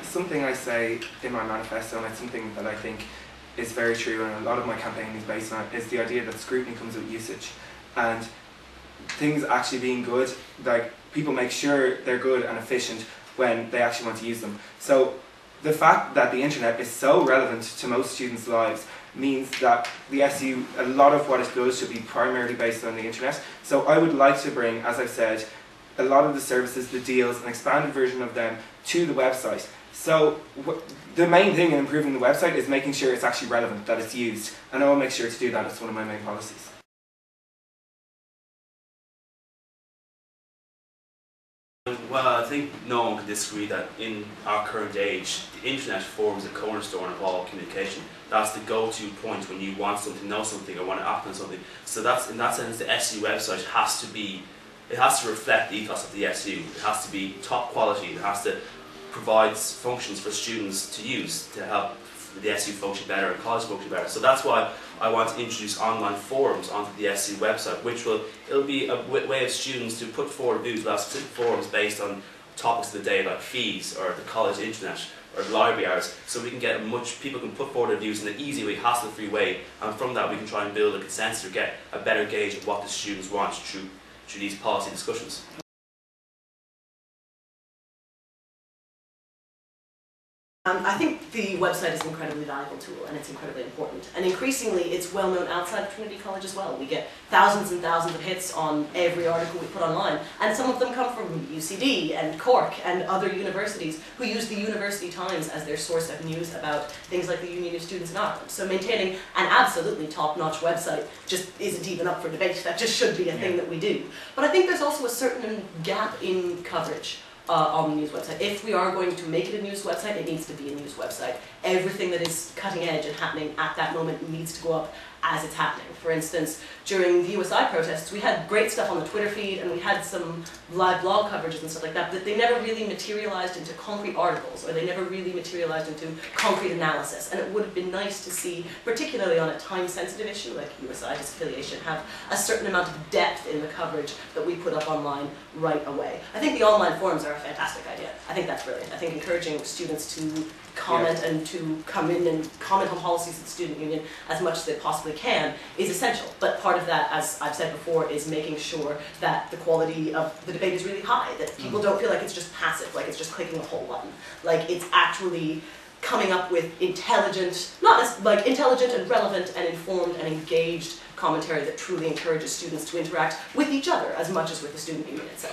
Something I say in my manifesto, and it's something that I think is very true, and a lot of my campaign is based on, is the idea that scrutiny comes with usage. And things actually being good, like people make sure they're good and efficient when they actually want to use them. So the fact that the internet is so relevant to most students' lives means that the SU, a lot of what it does should be primarily based on the internet. So I would like to bring, as I've said, a lot of the services, the deals, an expanded version of them to the website. So the main thing in improving the website is making sure it's actually relevant, that it's used. And I will make sure to do that. It's one of my main policies. Well, I think no one can disagree that in our current age, the internet forms a cornerstone of all communication. That's the go-to point when you want something, know something, or want to act on something. So that's, in that sense, the SU website has to reflect the ethos of the SU. It has to be top quality. It has to provide functions for students to use to help the SU function better and college function better. So that's why I want to introduce online forums onto the SU website, which it'll be a way of students to put forward views. We'll have specific forums based on topics of the day like fees or the college internet or library hours, so we can get people can put forward their views in an easy way, hassle-free way, and from that we can try and build a consensus or get a better gauge of what the students want through these policy discussions. I think the website is an incredibly valuable tool and it's incredibly important. And increasingly it's well known outside of Trinity College as well. We get thousands and thousands of hits on every article we put online, and some of them come from UCD and Cork and other universities who use the University Times as their source of news about things like the Union of Students in Ireland. So maintaining an absolutely top-notch website just isn't even up for debate. That just should be a thing that we do. But I think there's also a certain gap in coverage on the news website. If we are going to make it a news website, it needs to be a news website. Everything that is cutting edge and happening at that moment needs to go up as it's happening. For instance, during the USI protests, we had great stuff on the Twitter feed and we had some live blog coverages and stuff like that, but they never really materialized into concrete articles, or they never really materialized into concrete analysis. And it would have been nice to see, particularly on a time-sensitive issue like USI disaffiliation, have a certain amount of depth in the coverage that we put up online right away. I think the online forums are a fantastic idea. I think that's brilliant. I think encouraging students to comment and to come in and comment on policies of the student union as much as they possibly can is essential. But part of that, as I've said before, is making sure that the quality of the debate is really high, that people don't feel like it's just passive, like it's just clicking a whole button. Like it's actually coming up with intelligent, not as like intelligent and relevant and informed and engaged commentary that truly encourages students to interact with each other as much as with the student union itself.